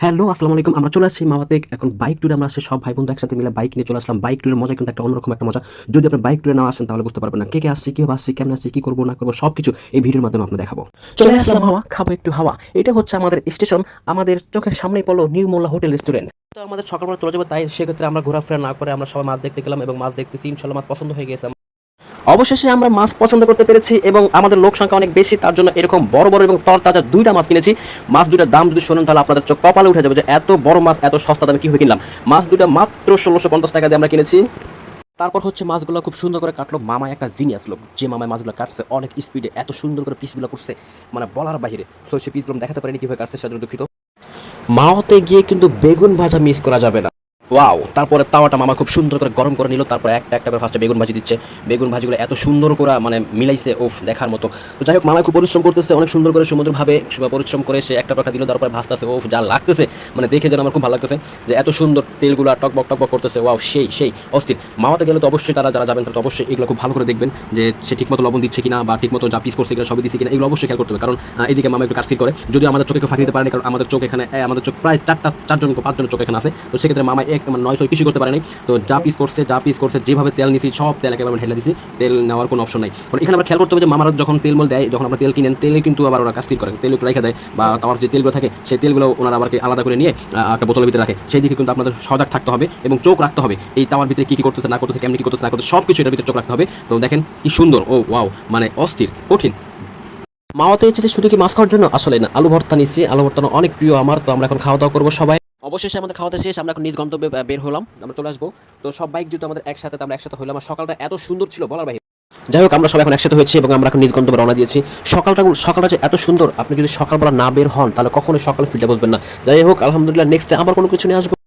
Hello, আসসালামু আলাইকুম। আমরা চলে আসছি মাওয়াতে। এখন বাইক ট্যুরে আমরা আসছি সব ভাই বন্ধু একসাথে মিলে বাইক নিয়ে চলে আসলাম। বাইক ট্যুরের মজা কিন্তু একটা অন্যরকম একটা মজা। যদি আপনি বাইক ট্যুরে না আসেন তাহলে বুঝতে পারবেন না। কে আসছি, কিভাবে আসছি, কেমনে আসছি, কি করব না করব সবকিছু এই ভিডিওর মাধ্যমে আপনাদের দেখাবো। চলে আসলাম মাওয়া, খাবো একটু হাওয়া। এটা হচ্ছে আমাদের স্টেশন। আমাদের চোখের সামনেই পড়লো নিউ মোল্লা হোটেল রেস্টুরেন্ট। তো আমাদের সকালবেলা চলে যাবো, তাই সেক্ষেত্রে আমরা ঘোরাফেরা না করে আমরা সবাই মাছ দেখতে গেলাম এবং মাছ দেখতেছি। ইনশাআল্লাহ মাছ পছন্দ হয়ে গেছে। অবশেষে আমরা মাছ পছন্দ করতে পেরেছি এবং আমাদের লোক সংখ্যা অনেক বেশি, তার জন্য এরকম বড় বড় এবং তরতাজা দুইটা মাছ কিনেছি। মাছ দুইটার দাম যদি শোনেন তাহলে আপনাদের চোখ কপালে উঠে যাবে যে এত বড় মাছ এত সস্তা দামে কিভাবে কিনলাম। মাছ দুইটা মাত্র ১৬৫০ টাকা দিয়ে আমরা কিনেছি। তারপর হচ্ছে মাছগুলো খুব সুন্দর করে কাটলো মামা, একটা জিনিয়াস লোক। যে মামায় মাছগুলো কাটছে অনেক স্পিডে এত সুন্দর করে পিসগুলো করছে, মানে বলার বাইরে। তো সে পিসগুলো দেখাতে পারেনি কিভাবে কাটছে, সেজন্য দুঃখিত। মাওতে গিয়ে কিন্তু বেগুন ভাজা মিস করা যাবে না। ওয়াও! তারপরে তাওয়াটা মামা খুব সুন্দর করে গরম করে নিল। তারপরে একটা, একটা করে ফার্স্টে বেগুন ভাজি দিচ্ছে। বেগুন ভাজিগুলো এত সুন্দর করে মানে মিলাইছে, উফ! দেখার মতো। তো যাই হোক, মামা খুব পরিশ্রম করতেছে, অনেক সুন্দর করে সুমধুরভাবে পরিশ্রম করে সে একটা টাকা দিল, তারপরে ভাজতেছে। উফ! যা লাগতেছে, মানে দেখে যেন আমার খুব ভালো লাগতেছে যে এত সুন্দর তেলগুলা টকবক, টকবক করতেছে। ওয়াও! সেই অস্থির। মাওয়াতে গেলে তো অবশ্যই তারা যারা যাবেন তারা তো অবশ্যই এগুলো খুব ভালো করে দেখবেন যে সে ঠিকমতো লবণ দিচ্ছে কিনা বা ঠিকমতো যা পিস করছে কিনা, সবই দিচ্ছে কিনা, এগুলো অবশ্যই খেয়াল করতে হবে। কারণ এদিকে মামা একটু কাটছিট করে। যদিও আমাদের চোখে কেউ ফাঁকি দিতে পারেনি, কারণ আমাদের চোখ এখানে আমাদের চোখ প্রায় ৪জন ৫ জনের চোখ এখানে আছে। তো সেক্ষেত্রে মামা এক মানে ৯০০ কিছুই করতে পারেনি। তো যা পিস করছে যেভাবে তেল নিছি সব তেল একেবারে ঢেলে দিছি। তেল নেওয়ার কোনো অপশন নাই। কারণ এখানে আমরা খেয়াল করতে হবে যে মামারা যখন তেলমল দেয়, যখন আমরা তেল কিনেন, তেলে কিন্তু আবার ওরা কাটছিট করে। তেল একটু রেখে দেয় বা তাওয়ার যে তেলগুলো থাকে সেই তেলগুলো ওনারা আবার আলাদা করে নিয়ে একটা বোতলের ভিতরে রাখে। সেই দিকে কিন্তু আপনাদের সজাগ থাকতে হবে এবং চোখ রাখতে হবে। এই তাওয়ার ভিতরে কি করতেছে না করতেছে, কেমনি কি করতেছে না করতেছে সবকিছু এটার ভিতরে চোখ রাখতে হবে। তো দেখেন কি সুন্দর, ও ওয়াও! মানে অস্থির, কঠিন। মাওয়াতে এসেছে শুধু কি মাছ খাওয়ার জন্য? আসলে না, আলু ভর্তা নিচ্ছি। আলু ভর্তা অনেক প্রিয় আমার। তো আমরা এখন খাওয়া দাওয়া করবো সবাই। অবশেষে আমাদের খাওয়াতে শেষ, আমরা এখন নিজ গন্তব্যে বের হলাম, আমরা চলে আসবো। তো সব বাইক যেহেতু আমাদের একসাথে, তো আমরা একসাথে হইলাম। আর সকালটা এত সুন্দর ছিল বলার বাইরে। যাই হোক, আমরা সবাই এখন একসাথে হয়েছি এবং আমরা এখন নিজ গন্তব্যে রওনা দিয়েছি। সকালটা যে এত সুন্দর, আপনি যদি সকালবেলা না বের হন তাহলে কখনোই সকালে ফিলটা বুঝবেন না। যাই হোক, আলহামদুলিল্লাহ নেক্সট ডে আবার কোনো কিছু নিয়ে আসবো।